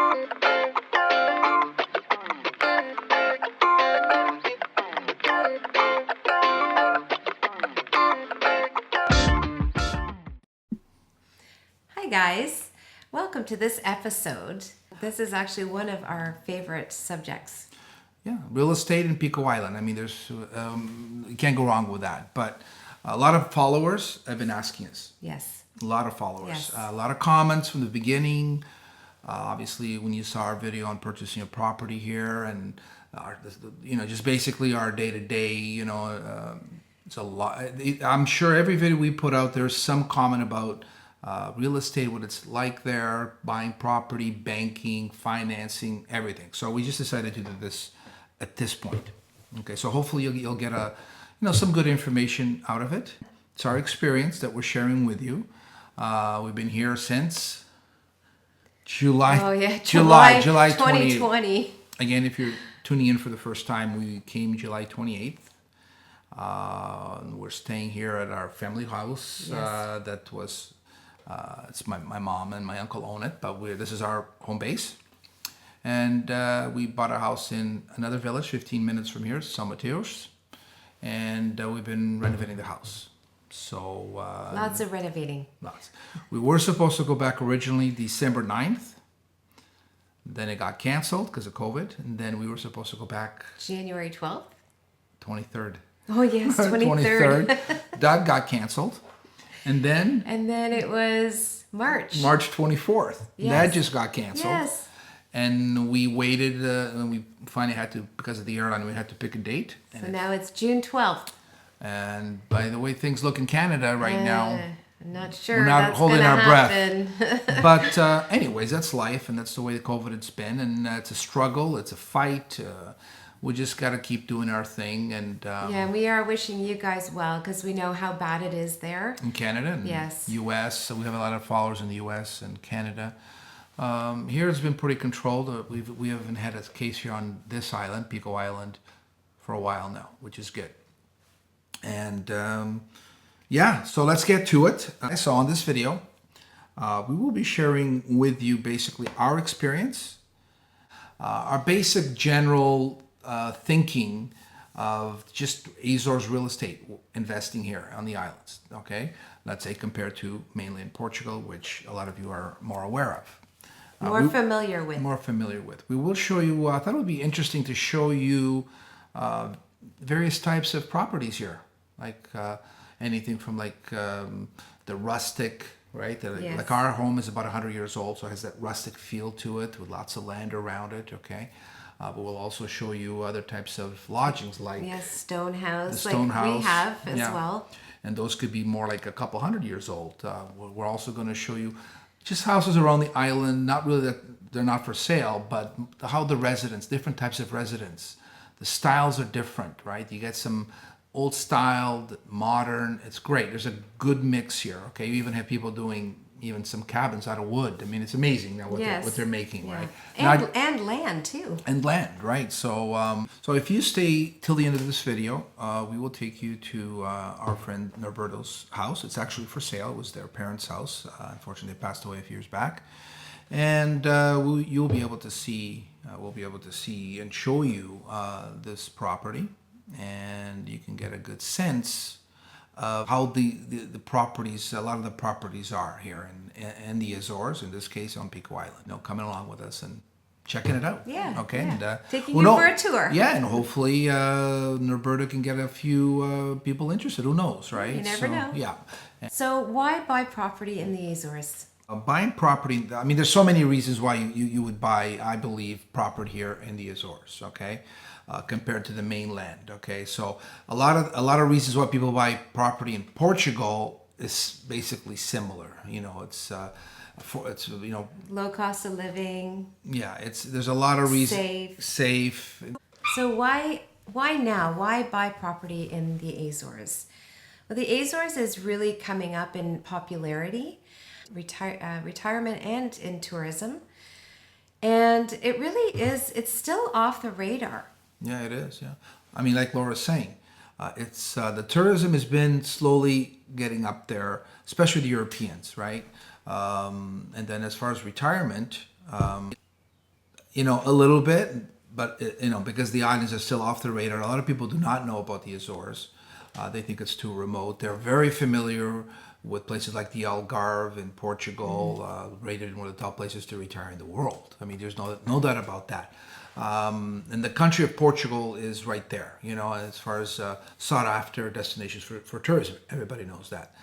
Hi guys, welcome to this episode. This is actually one of our favorite subjects. Yeah, real estate in Pico Island. I mean, there's you can't go wrong with that. But a lot of followers have been asking us. Yes. A lot of followers. Yes. A lot of comments from the beginning. Obviously, when you saw our video on purchasing a property here, and just basically our day to day. It's a lot. I'm sure every video we put out, there's some comment about real estate, what it's like there, buying property, banking, financing, everything. So we just decided to do this at this point. Okay, so hopefully you'll get some good information out of it. It's our experience that we're sharing with you. We've been here since July. Oh yeah, July 2020. Again, if you're tuning in for the first time, we came July 28th. We're staying here at our family house. Yes. That was it's my mom and my uncle own it, but this is our home base. And we bought a house in another village 15 minutes from here, São Mateus, and we've been renovating the house. So Lots of renovating. lots. We were supposed to go back originally December 9th. Then it got canceled because of COVID, and then we were supposed to go back January 12th. 23rd. Oh yes, 23rd. That got canceled. And then And then it was March. March 24th. Yes. That just got canceled. Yes. And we waited, and we finally had to, because of the airline, we had to pick a date. So now it's June 12th. And by the way things look in Canada right now, I'm not sure we're not that's holding gonna our breath. happen. But anyways, that's life, and that's the way the COVID has been. And it's a struggle, it's a fight. We just got to keep doing our thing. And Yeah, we are wishing you guys well because we know how bad it is there. in Canada and Yes. U.S., so we have a lot of followers in the U.S. and Canada. Here it's been pretty controlled. We haven't had a case here on this island, Pico Island, for a while now, which is good. And so let's get to it. So on this video, we will be sharing with you basically our experience, our basic general thinking of just Azores real estate investing here on the islands. Okay, let's say compared to mainland Portugal, which a lot of you are more aware of. More familiar with. More familiar with. We will show you, I thought it would be interesting to show you various types of properties here, like anything from the rustic, right? Yes. Like our home is about 100 years old, so it has that rustic feel to it with lots of land around it, okay? But we'll also show you other types of lodgings like Yes, stone house, the stone like house. we have as Yeah. well. And those could be more like a couple 100 years old. We're also going to show you just houses around the island, not really that they're not for sale, but how the residents, different types of residents, the styles are different, right? You get some old style, modern, it's great. There's a good mix here, okay? You even have people doing even some cabins out of wood. I mean, it's amazing now what they're making, Yeah. right? And land too. And land, right? So, so if you stay till the end of this video, we will take you to our friend Norberto's house. It's actually for sale. It was their parents' house. Unfortunately, they passed away a few years back, and you'll be able to see. We'll be able to see and show you this property, and you can get a good sense of how the properties, a lot of the properties are here in the Azores, in this case on Pico Island. Coming along with us and checking it out. Yeah. Okay. Yeah. And, taking you for a tour. Yeah, and hopefully Norberto can get a few people interested. Who knows, right? You never know. Yeah. So why buy property in the Azores? Buying property, I mean, there's so many reasons why you would buy, I believe, property here in the Azores, okay, compared to the mainland, okay. So a lot of reasons why people buy property in Portugal is basically similar. It's Low cost of living. Yeah, there's a lot of reasons. Safe. So why now? Why buy property in the Azores? Well, the Azores is really coming up in popularity. Retirement and in tourism, and it really is, it's still off the radar. Yeah, it is. Yeah, I mean, like Laura's saying, it's the tourism has been slowly getting up there, especially the Europeans, right? And then as far as retirement, A little bit, but because the islands are still off the radar, a lot of people do not know about the Azores. They think it's too remote. They're very familiar with places like the Algarve in Portugal, rated one of the top places to retire in the world. I mean, there's no doubt about that. And the country of Portugal is right there, as far as sought after destinations for tourism. Everybody knows that.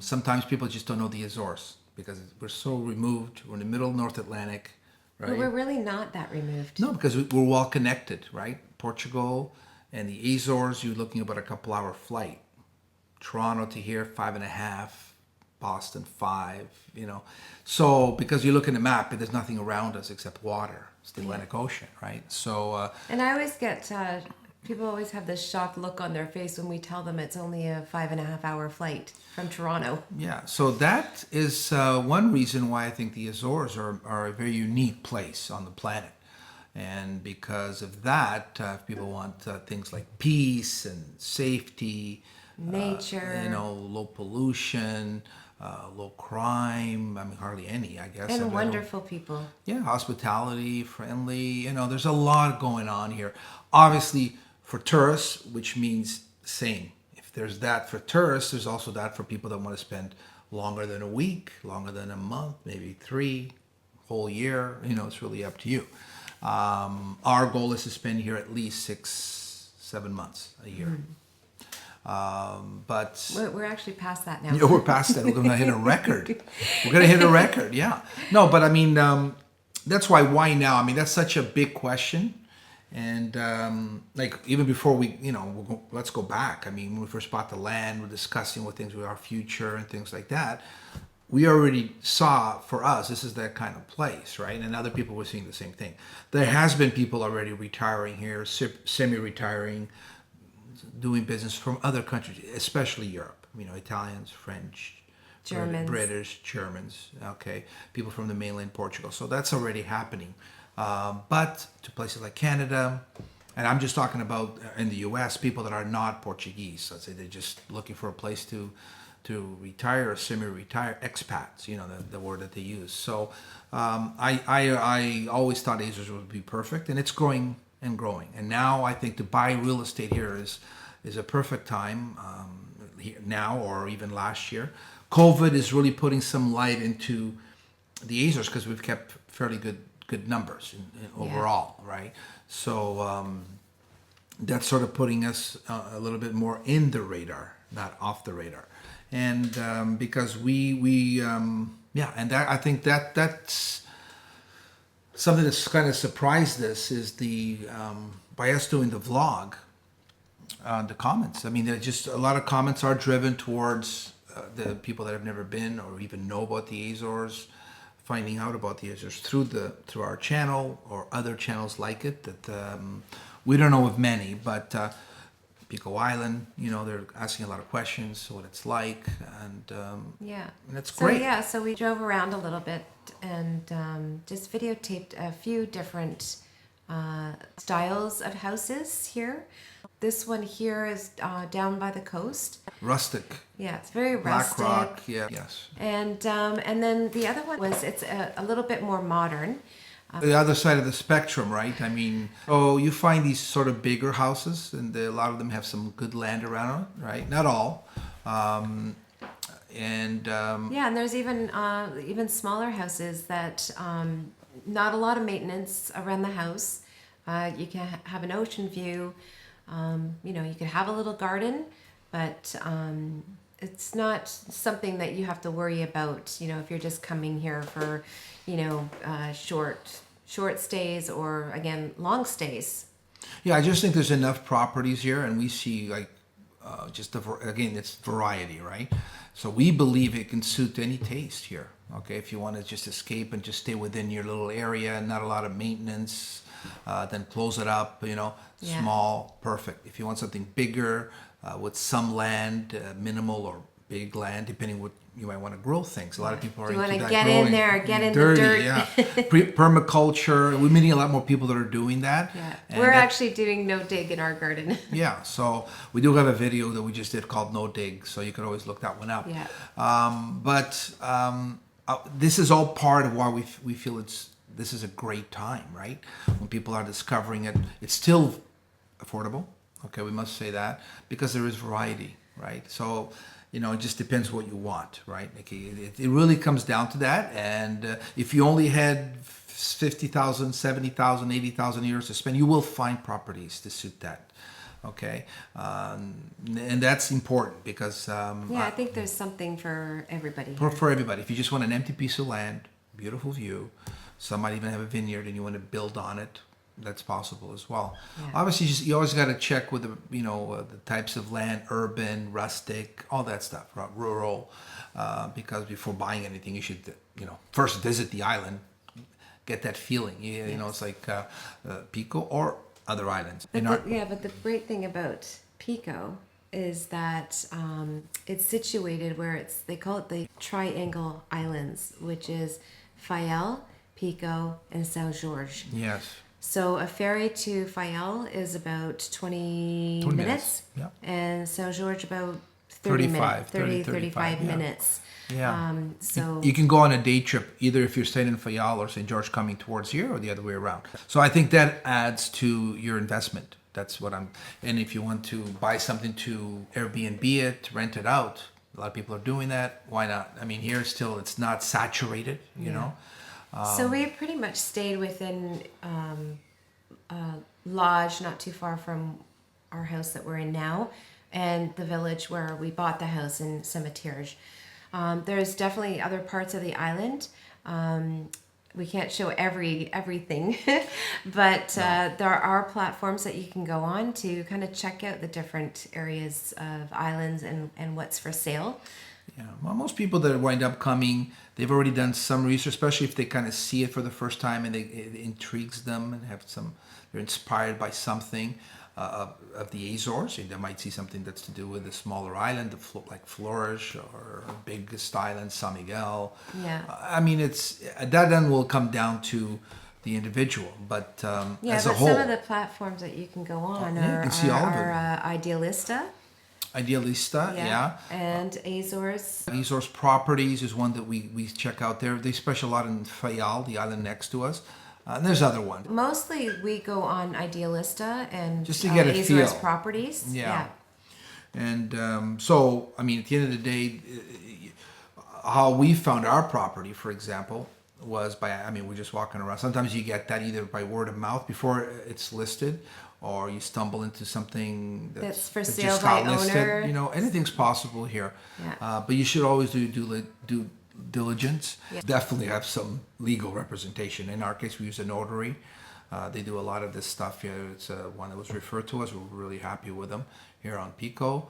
Sometimes people just don't know the Azores because we're so removed. We're in the middle of North Atlantic, right? But we're really not that removed. No, because we're well connected, right? Portugal and the Azores, you're looking about a couple-hour flight. Toronto to here, 5.5. Boston, 5. So because you look in the map, there's nothing around us except water. It's the Atlantic Ocean, right? So. And I always get people always have this shocked look on their face when we tell them it's only a 5.5-hour flight from Toronto. Yeah. So that is one reason why I think the Azores are a very unique place on the planet. And because of that, if people want things like peace and safety, nature, low pollution, low crime, I mean, hardly any, I guess. and wonderful people. Yeah, hospitality, friendly, there's a lot going on here. Obviously, for tourists, which means same. If there's that for tourists, there's also that for people that want to spend longer than a week, longer than a month, maybe 3, whole year. It's really up to you. Our goal is to spend here at least 6-7 months a year. But we're actually past that now. Yeah, we're past that. We're going to hit a record. We're going to hit a record. Yeah. No, but I mean, that's why now? I mean, that's such a big question. And like even before we, let's go back. I mean, when we first bought the land, we're discussing what things with our future and things like that. We already saw, for us, this is that kind of place, right? And other people were seeing the same thing. There has been people already retiring here, semi-retiring, doing business from other countries, especially Europe. Italians, French, Germans, British, Germans. Okay, people from the mainland Portugal. So that's already happening. But to places like Canada, and I'm just talking about in the U.S., people that are not Portuguese. Let's say they're just looking for a place to retire or semi-retire, expats. The word that they use. So I always thought Azores would be perfect, and it's growing and growing. And now I think to buy real estate here is a perfect time now or even last year. COVID is really putting some light into the Azores because we've kept fairly good numbers overall, right? So that's sort of putting us a little bit more in the radar, not off the radar. And because and that I think that's something that's kind of surprised us is the by us doing the vlog, the comments. I mean, there's just a lot of comments are driven towards the people that have never been or even know about the Azores, finding out about the Azores through our channel or other channels like it. That we don't know of many, but Pico Island, they're asking a lot of questions, what it's like, and that's great. So we drove around a little bit and just videotaped a few different styles of houses here. This one here is down by the coast. Rustic. Yeah, it's very Black rustic. rock, yeah, yes. And then the other one it's a little bit more modern. The other side of the spectrum, right? I mean, you find these sort of bigger houses, and a lot of them have some good land around it, right? Not all. And there's even smaller houses that not a lot of maintenance around the house. You can have an ocean view. You could have a little garden, but it's not something that you have to worry about, if you're just coming here for, short stays or, again, long stays. Yeah, I just think there's enough properties here, and we see, like, again, it's variety, right? So we believe it can suit any taste here, okay? If you want to just escape and just stay within your little area, not a lot of maintenance, then close it up, small, perfect. If you want something bigger, with some land, minimal or big land, depending what you might want to grow things. A lot of people are you into that. You want to get in there, get in dirty, the dirt. Yeah. Permaculture. We're meeting a lot more people that are doing that. Yeah. And We're actually doing no dig in our garden. Yeah. So we do have a video that we just did called No Dig. So you could always look that one up. Yeah. This is all part of why we feel it's this is a great time, right? When people are discovering it, it's still affordable. Okay, we must say that because there is variety, right? So, it just depends what you want, right? Like it really comes down to that. And if you only had 50,000, 70,000, 80,000 euros to spend, you will find properties to suit that. Okay, and that's important because I think there's something for everybody. for everybody. If you just want an empty piece of land, beautiful view, some might even have a vineyard, and you want to build on it, that's possible as well. Yeah. Obviously, you always got to check with the types of land, urban, rustic, all that stuff, rural, because before buying anything, you should first visit the island, get that feeling. It's like Pico or other islands. But the great thing about Pico is that it's situated where they call it the Triangle Islands, which is Fayal, Pico, and São Jorge. Yes. So a ferry to Fayal is about 20 minutes. Yeah. And São Jorge about 35 minutes. Yeah. So you can go on a day trip either if you're staying in Fayal or St. George coming towards here, or the other way around. So I think that adds to your investment. That's what and if you want to buy something to Airbnb it, rent it out, a lot of people are doing that. Why not? I mean, here still it's not saturated, you know. So we pretty much stayed within a lodge not too far from our house that we're in now, and the village where we bought the house in Cimetière. There's definitely other parts of the island. We can't show everything, but there are platforms that you can go on to kind of check out the different areas of islands and what's for sale. Yeah, well, most people that wind up coming, they've already done some research, especially if they kind of see it for the first time and it intrigues them and they're inspired by something of the Azores. They might see something that's to do with a smaller island, like Flores or biggest island, San Miguel. Yeah. I mean, that then will come down to the individual, but as a whole. Some of the platforms that you can go on you can see all of it. Idealista. Yeah. And Azores. Azores Properties is one that we check out there. They specialize a lot in Fayal, the island next to us. And there's other ones. Mostly we go on Idealista and just to get a Azores feel. Properties. Yeah. And so, I mean, at the end of the day, how we found our property, for example, was we're just walking around. Sometimes you get that either by word of mouth before it's listed, or you stumble into something that's for sale by owner. Anything's possible here. Yeah. But you should always do diligence. Yeah. Definitely have some legal representation. In our case, we use a notary. They do a lot of this stuff here. It's one that was referred to us. We're really happy with them here on Pico.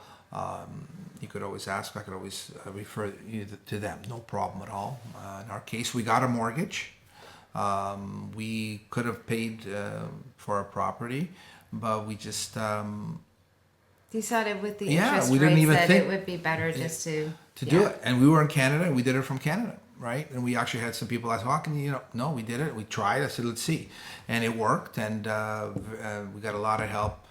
You could always ask. I could always refer you to them. No problem at all. In our case, we got a mortgage. We could have paid for a property, but we just decided with the we interest didn't rates even that think it would be better just to do it. And we were in Canada, and we did it from Canada, right? And we actually had some people ask, "Well, can you?" No, we did it. We tried. I said, "Let's see," and it worked. And we got a lot of help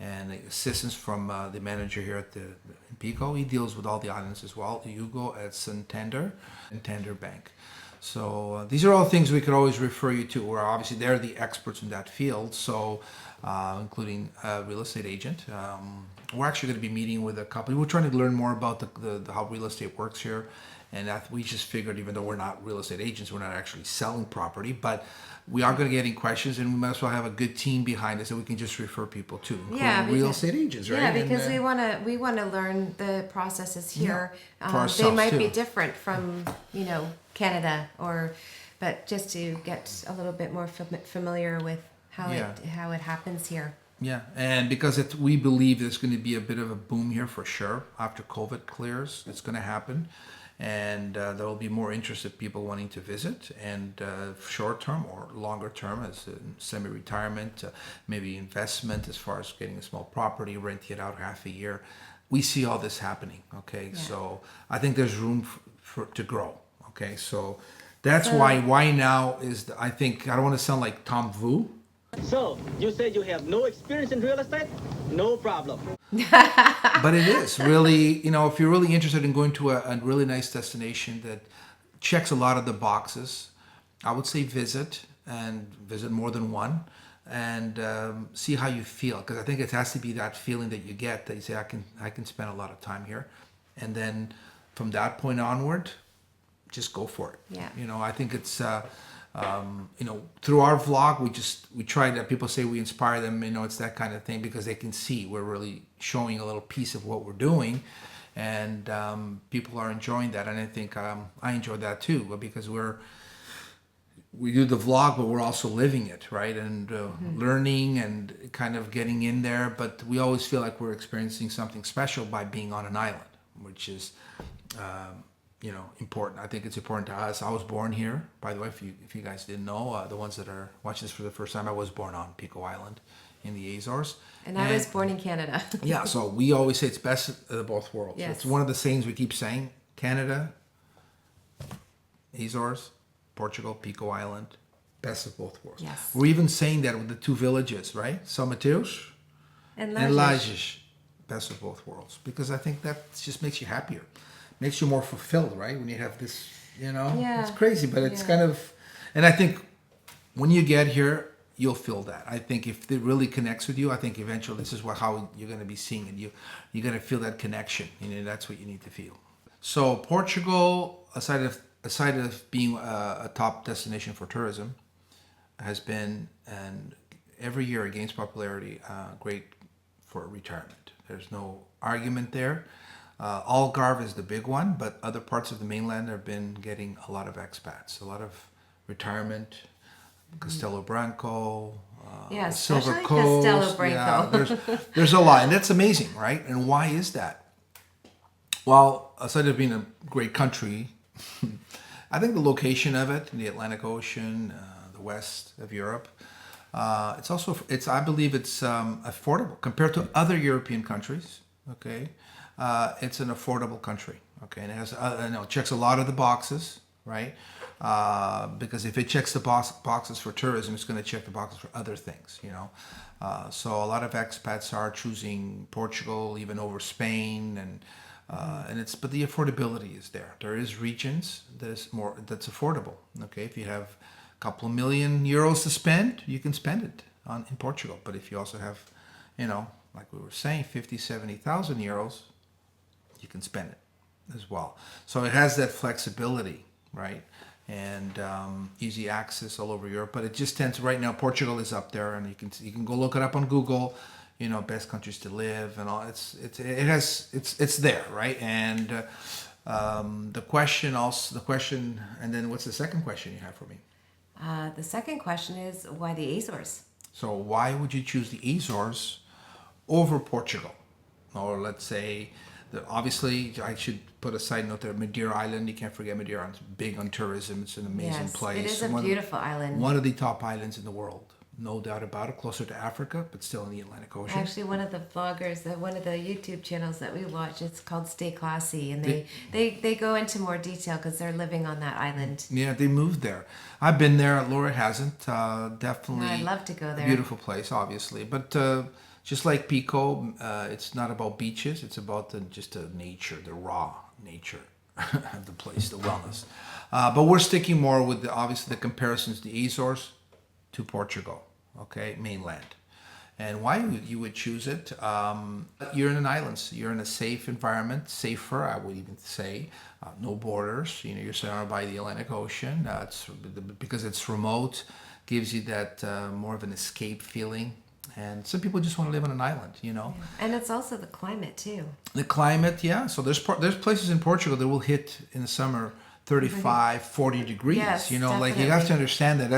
and assistance from the manager here at the Pico. He deals with all the islands as well. Hugo at Santander Bank. So these are all things we could always refer you to. Where obviously they're the experts in that field. So including a real estate agent. We're actually going to be meeting with a company. We're trying to learn more about the how real estate works here. And we just figured, even though we're not real estate agents, we're not actually selling property, but we are going to get any questions, and we might as well have a good team behind us that we can just refer people to, including real estate agents, right? Yeah, because we want to learn the processes here. For ourselves, they might too. be different from Canada, but just to get a little bit more familiar with how it happens here. Yeah, and because we believe there's going to be a bit of a boom here for sure after COVID clears. It's going to happen. And there will be more interested people wanting to visit, and short term or longer term as semi-retirement, maybe investment as far as getting a small property, renting it out half a year. We see all this happening, okay? Yeah. So I think there's room to grow, okay? So that's why now is, I think, I don't want to sound like Tom Vu. So, you said you have no experience in real estate? No problem. But it is really, if you're really interested in going to a really nice destination that checks a lot of the boxes, I would say visit. and visit more than one, and see how you feel. Because I think it has to be that feeling that you get that you say, I can spend a lot of time here, and then from that point onward, just go for it. Yeah. You know, I think it's through our vlog, we try to, people say we inspire them. You know, it's that kind of thing because they can see we're really showing a little piece of what we're doing, and people are enjoying that, and I think I enjoy that too because we do the vlog, but we're also living it, right? And learning and kind of getting in there. But we always feel like we're experiencing something special by being on an island, which is, important. I think it's important to us. I was born here, by the way, if you guys didn't know, the ones that are watching this for the first time, I was born on Pico Island in the Azores. And I was born in Canada. Yeah, so we always say it's best of both worlds. Yes. It's one of the sayings we keep saying. Canada, Azores, Portugal, Pico Island, best of both worlds. Yes. We're even saying that with the two villages, right? São Mateus And and Lages. Lages, best of both worlds. Because I think that just makes you happier, makes you more fulfilled, right? When you have this, Yeah. it's crazy, but it's Yeah. kind of, and I think when you get here, you'll feel that. I think if it really connects with you, I think eventually this is how you're going to be seeing it. You're going to feel that connection. That's what you need to feel. So Portugal, aside of being a top destination for tourism, has been, and every year gains popularity, great for retirement. There's no argument there. Algarve is the big one, but other parts of the mainland have been getting a lot of expats, a lot of retirement. Castelo Branco, Yeah, Silver especially Coast. Castelo Branco. Yeah, there's a lot, and that's amazing, right? And why is that? Well, aside of being a great country, I think the location of it, the Atlantic Ocean, the west of Europe, I believe it's affordable compared to other European countries. Okay, it's an affordable country. Okay, and it has, it checks a lot of the boxes, right? Because if it checks the boxes for tourism, it's going to check the boxes for other things, So a lot of expats are choosing Portugal even over Spain, but the affordability is there. There is regions that's affordable. Okay, if you have a couple of €1,000,000 to spend, you can spend it in Portugal. But if you also have, like we were saying, 50, 70,000 euros, you can spend it as well. So it has that flexibility, right? And easy access all over Europe, but it just tends right now. Portugal is up there, and you can go look it up on Google. Best countries to live and all. It's there, right? And the question, and then what's the second question you have for me? The second question is why the Azores? So why would you choose the Azores over Portugal, or let's say? Obviously, I should put a side note there. Madeira Island, you can't forget Madeira. It's big on tourism. It's an amazing place. It is a beautiful island. One of the top islands in the world, no doubt about it. Closer to Africa, but still in the Atlantic Ocean. Actually, one of the vloggers, one of the YouTube channels that we watch, it's called Stay Classy, and they go into more detail because they're living on that island. Yeah, they moved there. I've been there. Laura hasn't. Definitely. I'd love to go there. Beautiful place, obviously, but. Just like Pico, it's not about beaches. It's about just the nature, the raw nature of the place, the wellness. But we're sticking more with obviously the comparisons, the Azores to Portugal, okay, mainland. And why you would choose it? You're in an island. So you're in a safe environment, safer, I would even say. No borders. You're surrounded by the Atlantic Ocean. Because it's remote, gives you that more of an escape feeling. And some people just want to live on an island, Yeah. And it's also the climate too. The climate, yeah. So there's places in Portugal that will hit in the summer 35, 40 degrees. Yes, Like you have to understand that.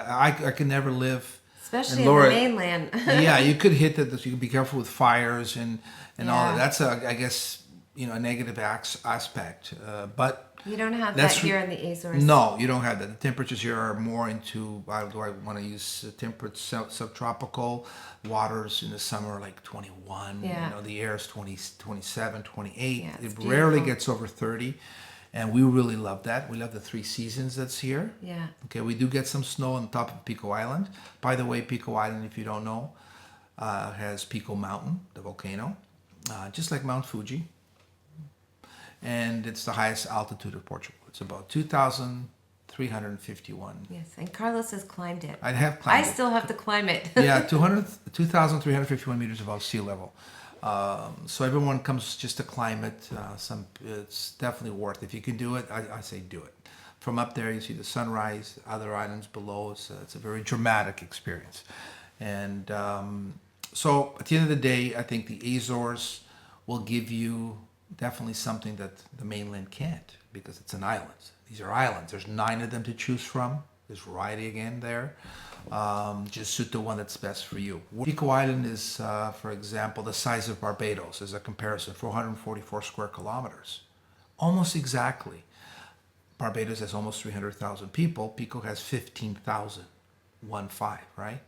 I could never live. Especially Laura, in the mainland. Yeah, you could hit that. You could be careful with fires and all that. Yeah. That's I guess a negative aspect. But You don't have that here in the Azores. no, you don't have that. The temperatures here are more into, do I want to use temperate subtropical waters in the summer, like 21. Yeah. The air is 20, 27, 28. Yeah, it it's rarely beautiful. gets over 30. And we really love that. We love the 3 seasons that's here. Yeah. Okay, we do get some snow on top of Pico Island. By the way, Pico Island, if you don't know, has Pico Mountain, the volcano, just like Mount Fuji. And it's the highest altitude of Portugal. It's about 2,300 2,351. Yes, and Carlos has climbed it. I have climbed I it. still have to climb it. Yeah, 2,351 meters above sea level. So everyone comes just to climb it. It's definitely worth it. If you can do it, I say do it. From up there, you see the sunrise, other islands below. It's a very dramatic experience. And so at the end of the day, I think the Azores will give you definitely something that the mainland can't, because it's an island. These are islands. There's 9 of them to choose from. There's variety again there. Just suit the one that's best for you. Pico Island is, for example, the size of Barbados as a comparison, 444 square kilometers. Almost exactly. Barbados has almost 300,000 people. Pico has 15,000, 1-5, right?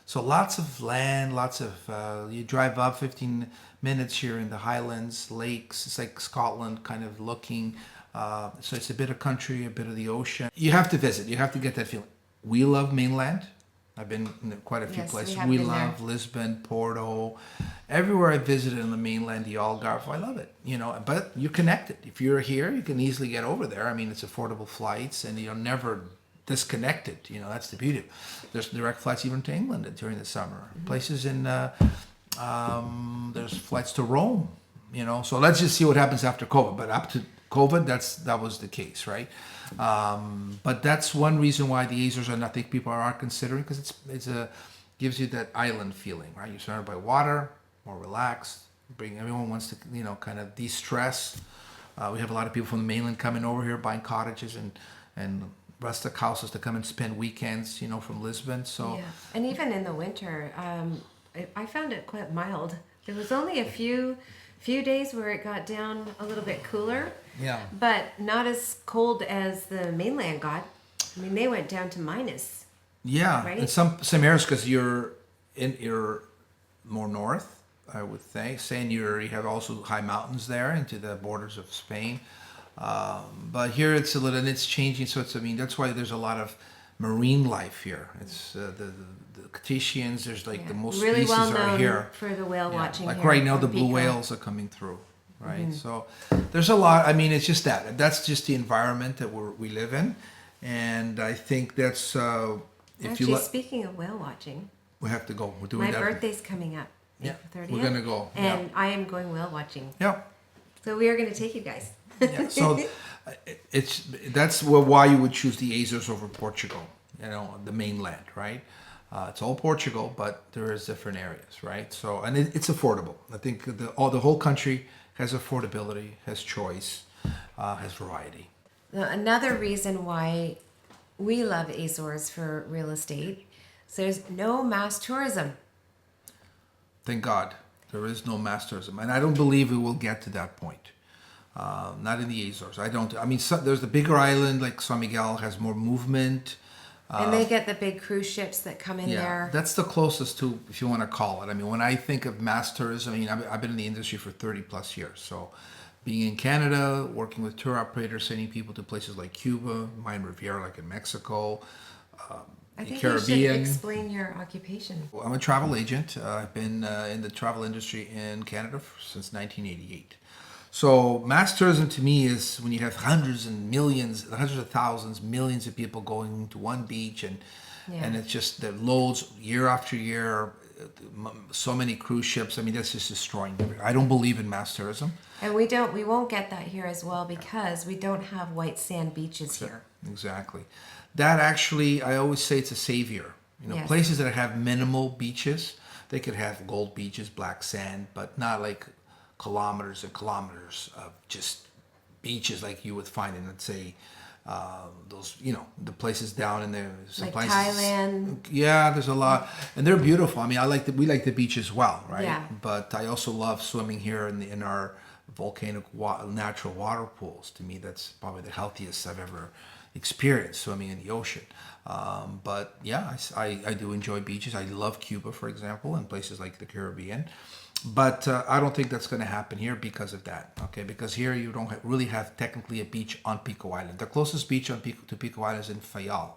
So lots of land, lots of, you drive up 15 minutes here in the highlands, lakes. It's like Scotland kind of looking. So it's a bit of country, a bit of the ocean. You have to visit. You have to get that feeling. We love mainland. I've been in quite a few Yes, places. we have We been love there. Lisbon, Porto, everywhere I visited in the mainland, the Algarve. I love it. But you're connected. If you're here, you can easily get over there. I mean, it's affordable flights, and you're never disconnected. That's the beauty. There's direct flights even to England during the summer. Mm-hmm. Places in there's flights to Rome. So let's just see what happens after COVID. But up to COVID, that was the case, right? But that's one reason why the Azores, I think people are considering, because it's gives you that island feeling, right? You're surrounded by water, more relaxed. Everyone wants to kind of de-stress. We have a lot of people from the mainland coming over here buying cottages and rustic houses to come and spend weekends, from Lisbon. So Yeah, and even in the winter, I found it quite mild. There was only a few days where it got down a little bit cooler. yeah. But not as cold as the mainland got. I mean, they went down to minus. Yeah, Right? in some areas, because you're more north, I would say, and you have also high mountains there into the borders of Spain. But here it's and it's changing. So that's why there's a lot of marine life here. It's the cetaceans. There's like the most really species well are known here. for the whale Yeah, watching. like here right now, from the blue Pico. whales are coming through, right? So there's a lot. I mean, it's just that's just the environment that we live in, and I think that's if Actually, you speaking of whale watching, we have to go. We're doing my that. birthday's coming up, Yeah, April 30th. we're gonna go, And yeah. I am going whale watching. Yeah. So we are going to take you guys. Yeah. So that's why you would choose the Azores over Portugal. The mainland, right? It's all Portugal, but there is different areas, right? So it's affordable. I think the whole country has affordability, has choice, has variety. Now, another reason why we love Azores for real estate is there's no mass tourism. Thank God there is no mass tourism, and I don't believe we will get to that point. Not in the Azores. I don't. I mean, there's the bigger island like San Miguel has more movement. And they get the big cruise ships that come in there. That's the closest to, if you want to call it. I mean, when I think of mass tourism, I've been in the industry for 30 plus years. So being in Canada, working with tour operators, sending people to places like Cuba, Mayan Riviera, like in Mexico, I the think Caribbean. you should explain your occupation. I'm a travel agent. I've been in the travel industry in Canada since 1988. So mass tourism to me is when you have hundreds of thousands, millions of people going to one beach, and it's just the loads year after year, so many cruise ships. I mean, that's just destroying everything. I don't believe in mass tourism. And we won't get that here as well because we don't have white sand beaches here. Exactly. That actually, I always say it's a savior. Yes. Places that have minimal beaches, they could have gold beaches, black sand, but not like kilometers and kilometers of just beaches like you would find in, let's say, those, the places down in there. Some Like places, Thailand. Yeah, there's a lot, and they're beautiful. I mean, we like the beach as well, right? Yeah. But I also love swimming here in our volcanic natural water pools. To me, that's probably the healthiest I've ever experienced, swimming in the ocean. But yeah, I do enjoy beaches. I love Cuba, for example, and places like the Caribbean. But I don't think that's going to happen here because of that. Okay, because here you don't really have technically a beach on Pico Island. The closest beach to Pico Island is in Fayal.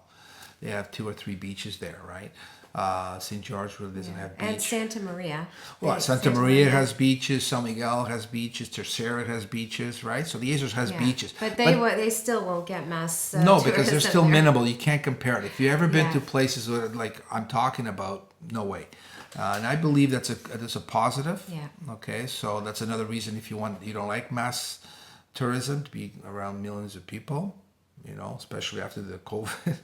they have 2 or 3 beaches there, right? St. George really doesn't have beach. And Santa Maria. Well, Santa Maria has beaches. San Miguel has beaches. Terceira has beaches, right? So the Azores has beaches. But they still won't get mass. No, because they're still there. minimal. You can't compare it. If you've ever been Yeah. to places like I'm talking about, no way. And I believe that's a positive. Yeah. Okay, so that's another reason if you don't like mass tourism to be around millions of people, especially after the COVID.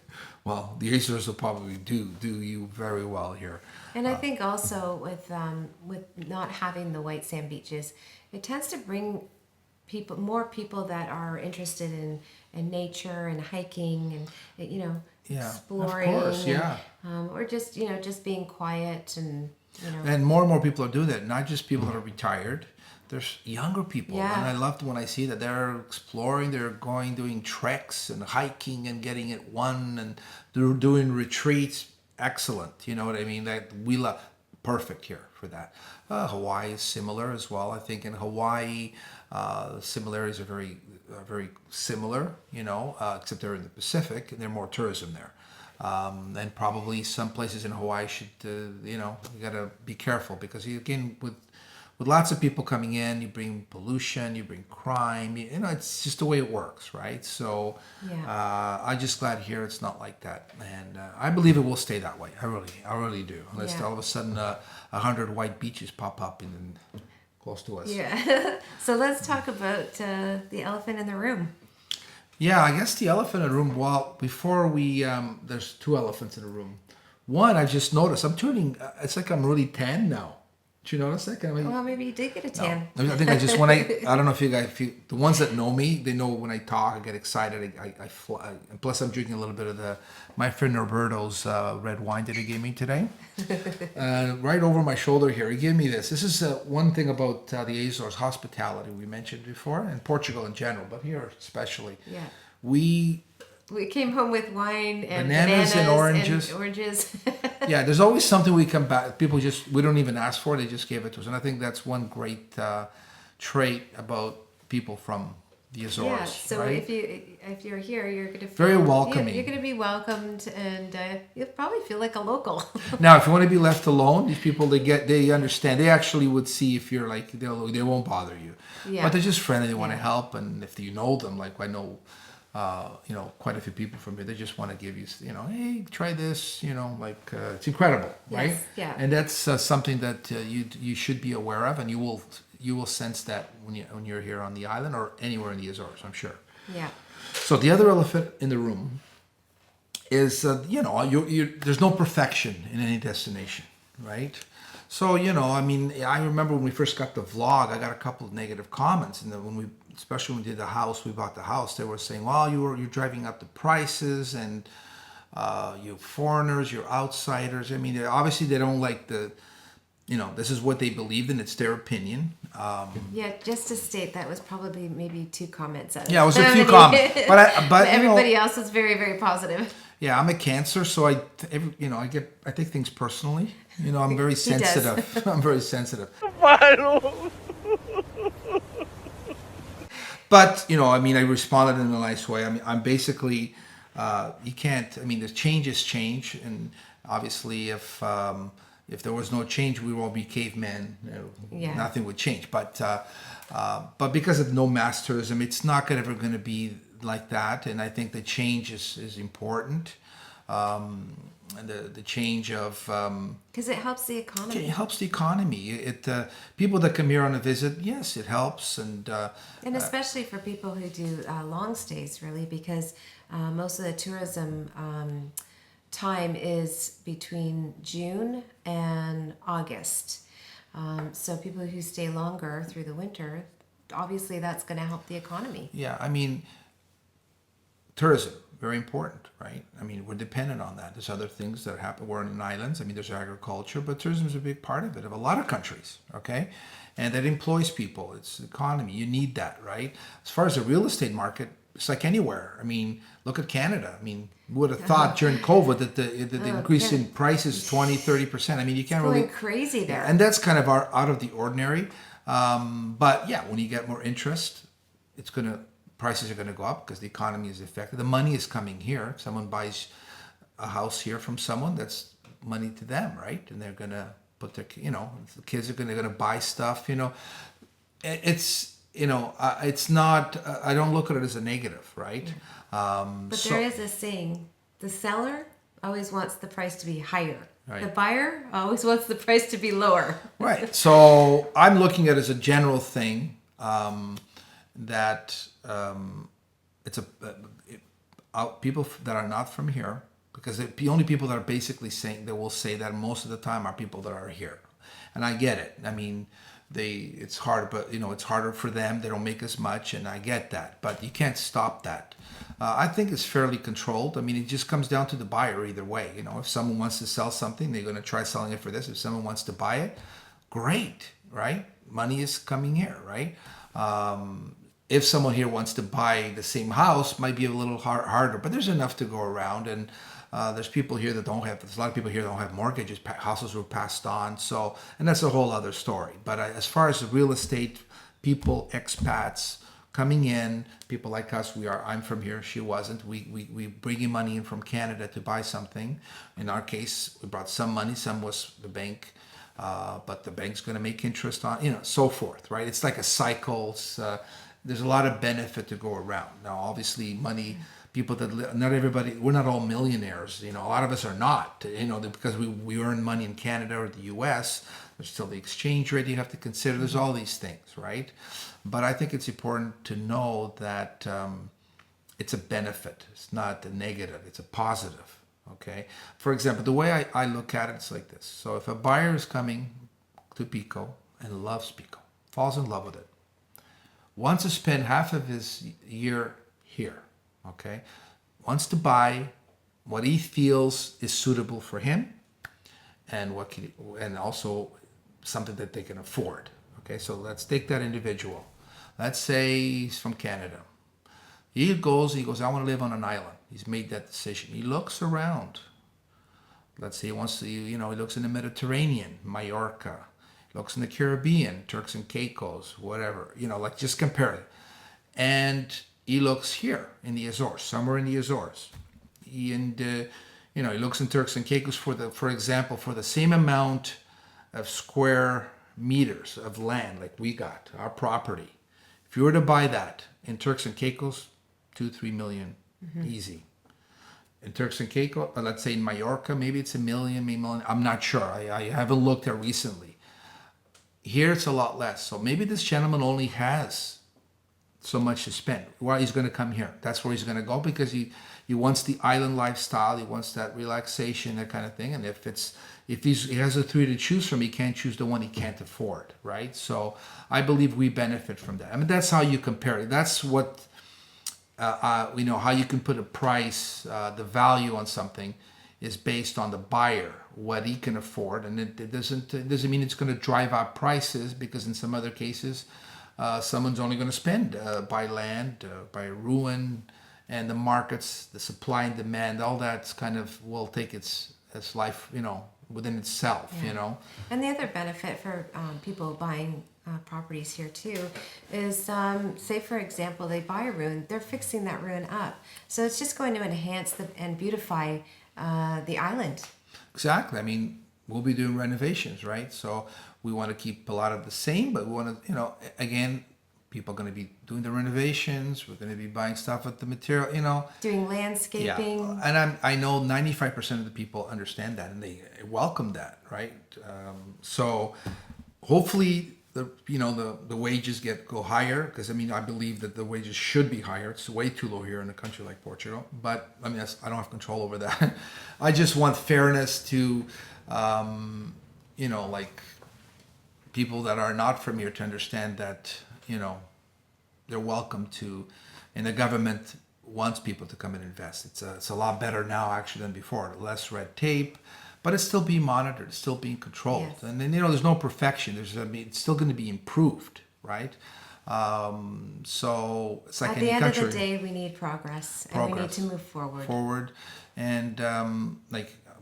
Well, the Azores will probably do you very well here. And I think also with not having the white sand beaches, it tends to bring more people that are interested in nature and hiking and exploring. Of course, yeah. Or just being quiet and And more people are doing that. Not just people that are retired. There's younger people, Yeah. and I love when I see that they're exploring. They're doing treks and hiking and getting it won, and they're doing retreats. Excellent, you know what I mean? That we love. Perfect here for that. Hawaii is similar as well. I think in Hawaii, similarities are very similar. Except they're in the Pacific and there's more tourism there. And probably some places in Hawaii should, you gotta be careful because again, with lots of people coming in, you bring pollution, you bring crime, it's just the way it works, right? So I'm just glad here it's not like that. And I believe it will stay that way. I really do. Unless all of a sudden 100 white beaches pop up close to us. Yeah. So let's talk about the elephant in the room. Yeah, I guess the elephant in the room. Well, before there's 2 elephants in the room. One, I just noticed. I'm turning. It's like I'm really tan now. Did you notice that? Well, maybe you did get a tan. No. I think I don't know if you guys, the ones that know me, they know when I talk, I get excited. I fly. And plus, I'm drinking a little bit of my friend Roberto's red wine that he gave me today. Right over my shoulder here, he gave me this. This is one thing about the Azores, hospitality we mentioned before, and Portugal in general, but here especially. Yeah. We came home with wine and bananas and oranges. Yeah, there's always something we come back. People we don't even ask for. They just give it to us, and I think that's one great trait about people from the Azores. Yeah. So right? if you're here, you're going to feel very welcoming. You're going to be welcomed, and you'll probably feel like a local. Now, if you want to be left alone, these people they understand. They actually would see if you're like they won't bother you. Yeah. But they're just friendly. They want to help, and if you know them, like I know. Quite a few people from here, they just want to give you, hey, try this, it's incredible, right? Yes, yeah. And that's something that you should be aware of, and you will sense that when you're here on the island or anywhere in the Azores, I'm sure. Yeah. So the other elephant in the room is, there's no perfection in any destination, right? So, I remember when we first got the vlog, I got a couple of negative comments, and then especially when we bought the house, they were saying, well, you're driving up the prices, and you foreigners, you're outsiders. I mean, obviously they don't like this is what they believed in. It's their opinion. Just to state, that was probably maybe 2 comments. Yeah, it was a few comments. But everybody else was very, very positive. Yeah, I'm a Cancer, so I take things personally. I'm very sensitive. I'm very sensitive. But, I responded in a nice way. I'm basically, you can't, the change is change. And obviously if there was no change, we would all be cavemen. Nothing would change. But because of no mass tourism, it's not ever going to be like that. And I think the change is important. And the change of because it helps the economy. It helps the economy. People that come here on a visit, yes, it helps, and especially for people who do long stays, really, because most of the tourism time is between June and August. So people who stay longer through the winter, obviously that's going to help the economy. Yeah, tourism. Very important, right? We're dependent on that. There's other things that happen. We're in islands. There's agriculture, but tourism is a big part of it, of a lot of countries, okay? And that employs people. It's the economy. You need that, right? As far as the real estate market, it's like anywhere. Look at Canada. Who would have thought during COVID that the increase in prices 20, 30%. You can't really... Going crazy there. And that's kind of out of the ordinary. But yeah, when you get more interest, prices are going to go up because the economy is affected. The money is coming here. Someone buys a house here from someone, that's money to them, right? And they're gonna put their, the kids are gonna buy stuff. It's it's not. I don't look at it as a negative, right? But So there is a saying: the seller always wants the price to be higher. Right. The buyer always wants the price to be lower. right. So I'm looking at it as a general thing that it's people that are not from here, because the only people that are basically saying, that will say that most of the time, are people that are here, and I get it. I mean, it's hard, but it's harder for them. They don't make as much, and I get that, but you can't stop that. I think it's fairly controlled. I mean, it just comes down to the buyer either way. If someone wants to sell something, they're going to try selling it for this. If someone wants to buy it, great, right? Money is coming here, right? If someone here wants to buy the same house, might be a little harder, but there's enough to go around. And there's people here that there's a lot of people here that don't have mortgages, houses were passed on. So, and that's a whole other story. But as far as the real estate people, expats coming in, people like us, I'm from here, she wasn't. We bringing money in from Canada to buy something. In our case, we brought some money, some was the bank. But the bank's going to make interest on, so forth, right? It's like a cycle. There's a lot of benefit to go around. Now, obviously, money, people not everybody, we're not all millionaires. A lot of us are not, because we earn money in Canada or the US. There's still the exchange rate you have to consider. There's all these things, right? But I think it's important to know that it's a benefit. It's not a negative. It's a positive. Okay. For example, the way I look at it, it's like this. So if a buyer is coming to Pico and loves Pico, falls in love with it, wants to spend half of his year here, okay, wants to buy what he feels is suitable for him, and and also something that they can afford. Okay, so let's take that individual. Let's say he's from Canada. He goes, I want to live on an island. He's made that decision. He looks around. Let's say he wants to, he looks in the Mediterranean, Mallorca. He looks in the Caribbean, Turks and Caicos, whatever. Just compare it. And he looks here in the Azores, somewhere in the Azores. He looks in Turks and Caicos for example, for the same amount of square meters of land like we got, our property. If you were to buy that in Turks and Caicos, 2-3 million, easy. In Turks and Caicos, let's say in Mallorca, maybe it's $1 million, maybe $1 million. I'm not sure. I haven't looked at recently. Here it's a lot less. So maybe this gentleman only has so much to spend. Well, he's going to come here. That's where he's going to go, because he wants the island lifestyle. He wants that relaxation, that kind of thing. And if he has a three to choose from, he can't choose the one he can't afford, right? So I believe we benefit from that. I mean, that's how you compare it. That's what how you can put a price, the value on something is based on the buyer, what he can afford, and it doesn't mean it's going to drive up prices, because in some other cases, someone's only going to spend buy land, buy ruin, and the markets, the supply and demand, all that's kind of will take its life, within itself, And the other benefit for people buying properties here too is, say for example, they buy a ruin, they're fixing that ruin up, so it's just going to enhance and beautify the island. Exactly. I mean, we'll be doing renovations, right? So we want to keep a lot of the same, but we want to, again, people are going to be doing the renovations. We're going to be buying stuff with the material, doing landscaping. Yeah. And I know 95% of the people understand that, and they welcome that, right? So hopefully the wages go higher, because I believe that the wages should be higher. It's way too low here in a country like Portugal, but I don't have control over that. I just want fairness to like people that are not from here to understand that they're welcome to, and the government wants people to come and invest. It's a lot better now actually than before. Less red tape, but it's still being monitored. It's still being controlled. Yes. And then there's no perfection. It's still going to be improved, right? So it's like any country. At the end of the day, we need progress. And we need to move forward. And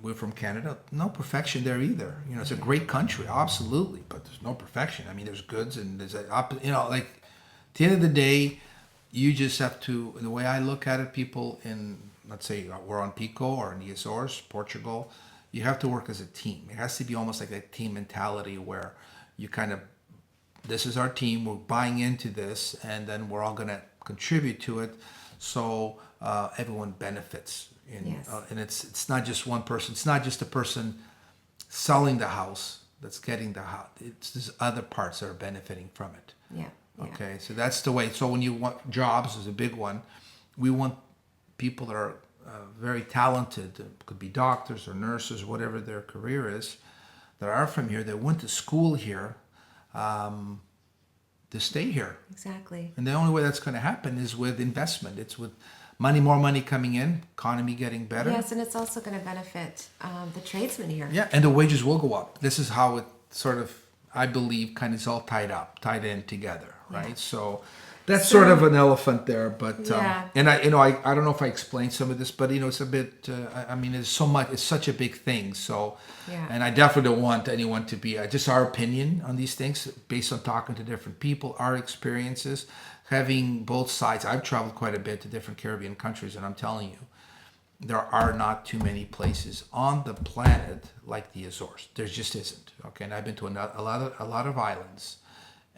we're from Canada. No perfection there either. It's a great country, absolutely, but there's no perfection. There's goods and there's at the end of the day, you just have to. The way I look at it, people in let's say we're on Pico or in the Azores, Portugal, you have to work as a team. It has to be almost like a team mentality where you kind of, this is our team, we're buying into this, and then we're all going to contribute to it, so everyone benefits. Yes. And it's not just one person. It's not just the person selling the house that's getting the house. It's there's other parts that are benefiting from it. Yeah. Yeah. Okay, so that's the way. So when you want jobs is a big one. We want people that are very talented. It could be doctors or nurses, whatever their career is, that are from here. That went to school here, to stay here. Exactly. And the only way that's going to happen is with investment. It's with money, more money coming in, economy getting better. Yes, and it's also going to benefit the tradesmen here. Yeah, and the wages will go up. This is how it sort of, I believe, kind of is all tied in together, right? Yeah. So that's sort of an elephant there, but Yeah. and I don't know if I explained some of this, but it's a bit. I mean, it's so much. It's such a big thing. So, Yeah. and I definitely don't want anyone to be just our opinion on these things based on talking to different people, our experiences, having both sides. I've traveled quite a bit to different Caribbean countries, and I'm telling you, there are not too many places on the planet like the Azores. There just isn't. Okay, and I've been to a lot of islands,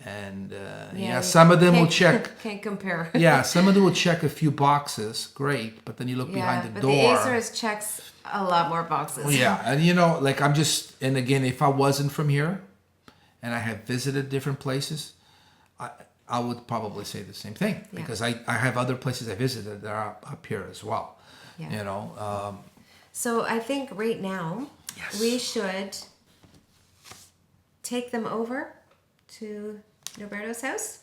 and you some of them will check. Can't compare. Yeah, some of them will check a few boxes, great, but then you look behind the but door. the Azores checks a lot more boxes. Well, yeah, and like I'm just, and again, if I wasn't from here, and I have visited different places, I would probably say the same thing because I have other places I visited that are up here as well. Yeah. So I think right now we should take them over to Norberto's house.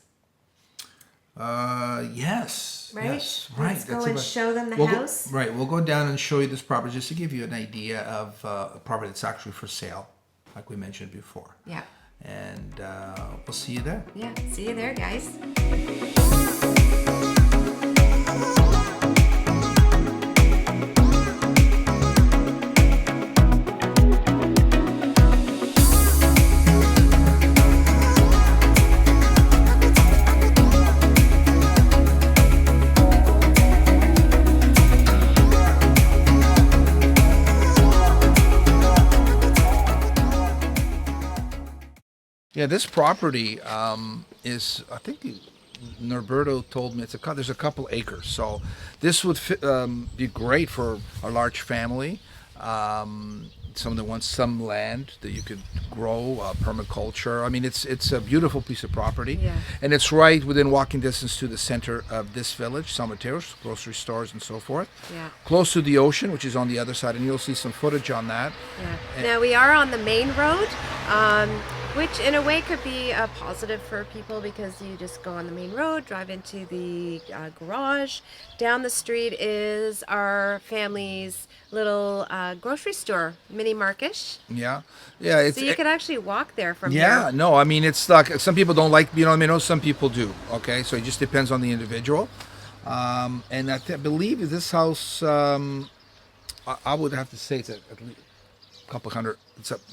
Yes. Right? Yes. Right. Let's go and show them the house. Right. We'll go down and show you this property just to give you an idea of a property that's actually for sale, like we mentioned before. Yeah. And we'll see you there. Yeah. See you there, guys. Yeah, this property is, I think Norberto told me there's a couple acres. So this would be great for a large family. Someone that wants some land that you could grow, permaculture. I mean, it's a beautiful piece of property. Yeah. And it's right within walking distance to the center of this village, San Mateo's, grocery stores and so forth. Yeah. Close to the ocean, which is on the other side, and you'll see some footage on that. Yeah. Now we are on the main road, which in a way could be a positive for people because you just go on the main road, drive into the garage. Down the street is our family's little grocery store, mini market. Yeah. It's, So you could actually walk there from yeah, here. no, I mean, it's like some people don't like, I mean, some people do, okay? So it just depends on the individual. And I believe this house, I would have to say it's at least a couple hundred,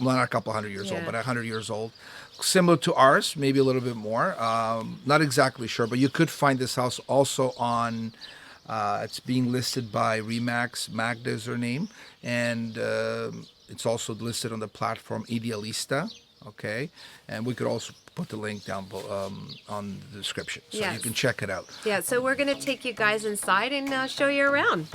well, not a couple hundred years old, but 100 years old. Similar to ours, maybe a little bit more. Not exactly sure, but you could find this house also on, it's being listed by Remax, Magda is her name, and it's also listed on the platform Idealista, okay? And we could also put the link down on the description, so you can check it out. Yeah, so we're going to take you guys inside and show you around.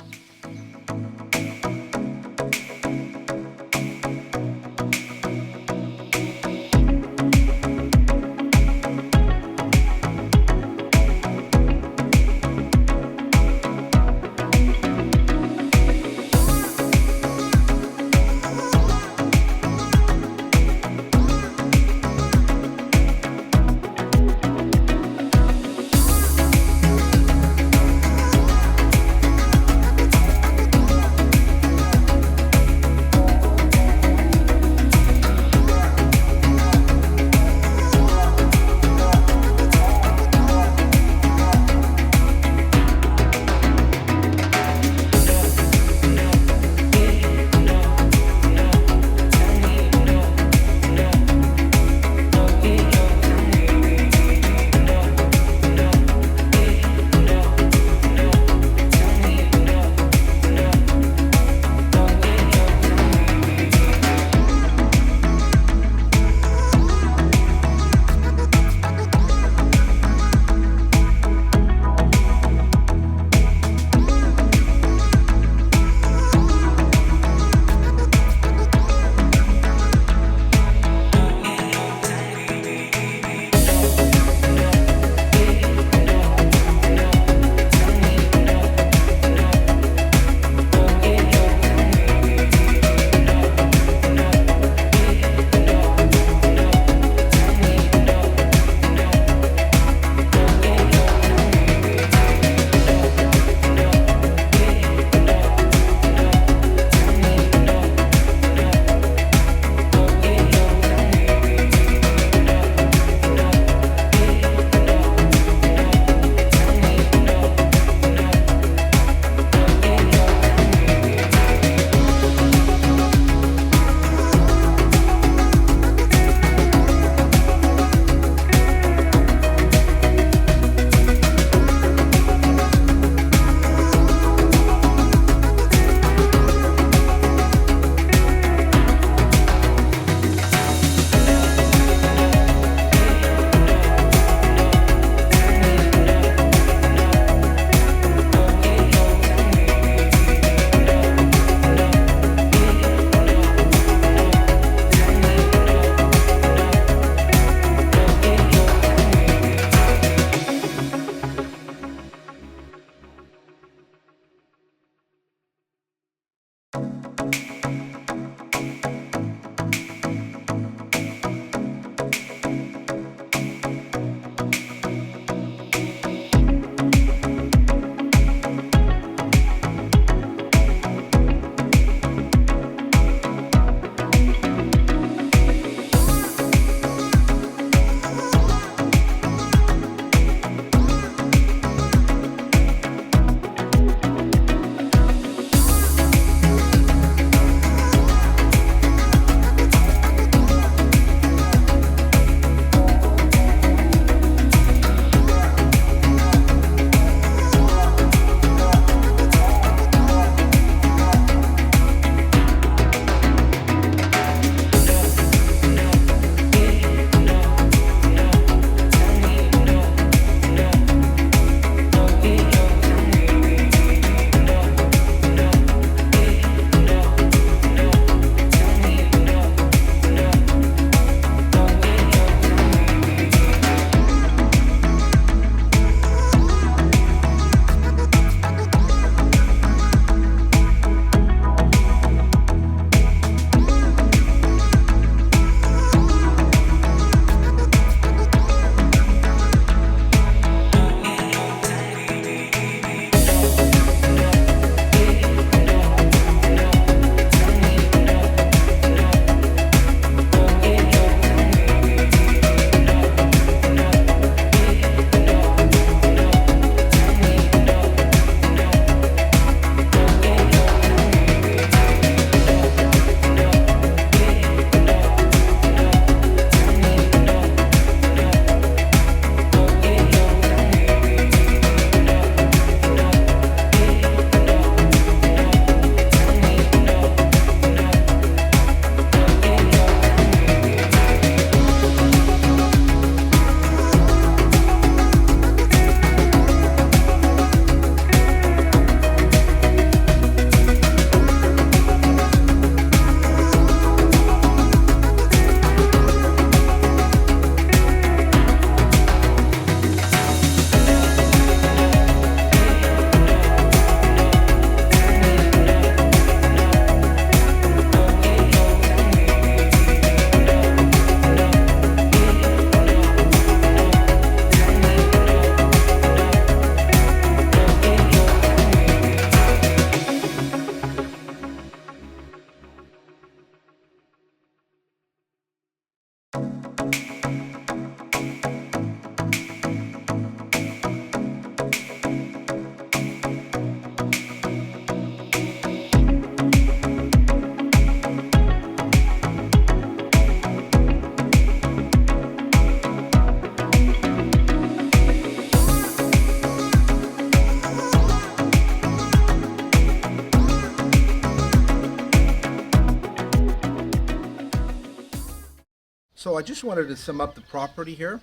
So I just wanted to sum up the property here.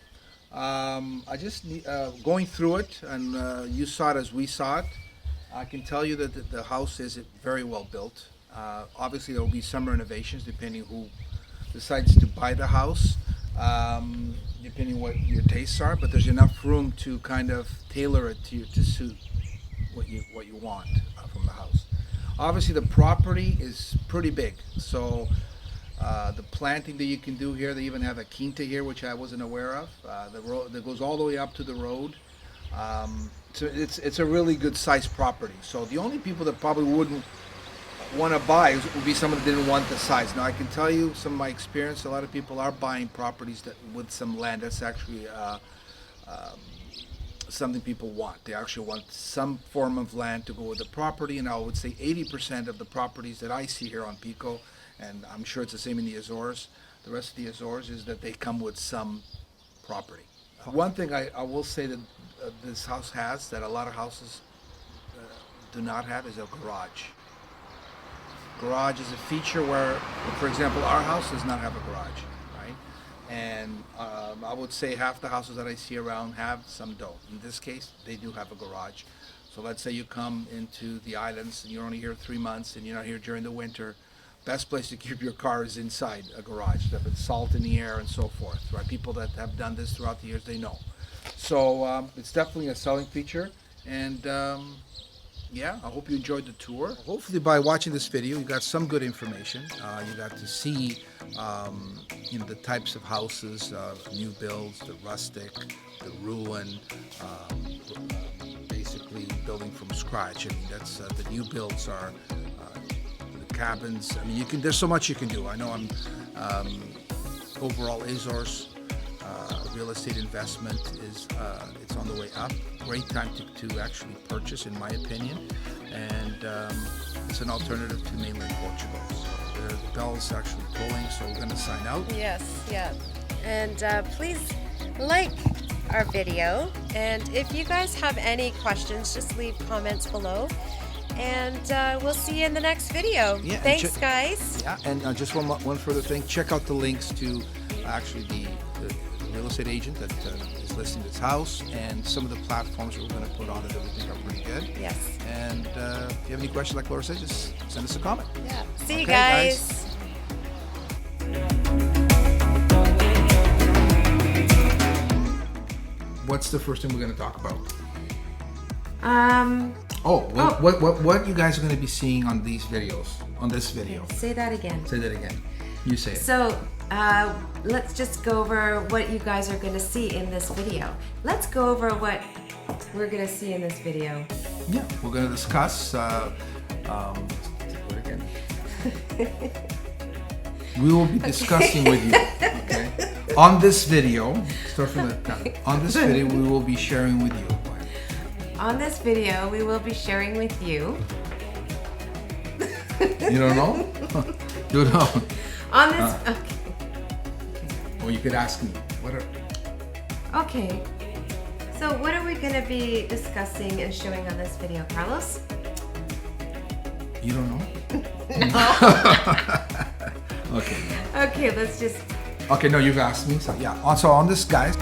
I just going through it, and you saw it as we saw it. I can tell you that the house is very well built. Obviously, there will be some renovations depending who decides to buy the house, depending what your tastes are. But there's enough room to kind of tailor it to suit what you want from the house. Obviously, the property is pretty big, so the planting that you can do here, they even have a quinta here, which I wasn't aware of. The road that goes all the way up to the road. So it's a really good sized property. So the only people that probably wouldn't want to buy would be someone that didn't want the size. Now I can tell you some of my experience. A lot of people are buying properties that with some land. That's actually something people want. They actually want some form of land to go with the property, and I would say 80% of the properties that I see here on Pico, and I'm sure it's the same in the Azores, the rest of the Azores, is that they come with some property. One thing I will say that this house has that a lot of houses do not have is a garage. Garage is a feature where, for example, our house does not have a garage, right? And I would say half the houses that I see around have, some don't. In this case, they do have a garage. So let's say you come into the islands and you're only here 3 months and you're not here during the winter. Best place to keep your car is inside a garage. There been salt in the air and so forth, right? People that have done this throughout the years, they know. So it's definitely a selling feature. And yeah, I hope you enjoyed the tour. Hopefully by watching this video, you got some good information. You got to see the types of houses, new builds, the rustic, the ruin, basically building from scratch. I mean, that's the new builds are the cabins. I mean, there's so much you can do. I know I'm overall Azores real estate investment is it's on the way up. Great time to actually purchase, in my opinion, and it's an alternative to mainland Portugal. So the bell's actually tolling, so we're going to sign out. Yes, yeah. And please like our video. And if you guys have any questions, just leave comments below. And we'll see you in the next video. Yeah, thanks, guys. Yeah, and just one further thing. Check out the links to actually the real estate agent that is listing this house, and some of the platforms we're going to put on it that we think are pretty good. Yes. And if you have any questions, like Laura said, just send us a comment. Yeah. See you Okay, guys. What's the first thing we're going to talk about? Oh. What you guys are going to be seeing on these videos? On this video. Say that again. Say that again. You say it. So, let's just go over what you guys are going to see in this video. Let's go over what we're going to see in this video. Yeah, we're going to discuss. What again? We will be discussing with you. Okay. On this video, start from the top. On this video, we will be sharing with you. On this video, we will be sharing with you. You don't know? You don't know. On this. Okay. Or you could ask me. Okay. So what are we going to be discussing and showing on this video, Carlos? You don't know? Okay. Okay, let's just. Okay, no, you've asked me. So yeah. So on this, guys.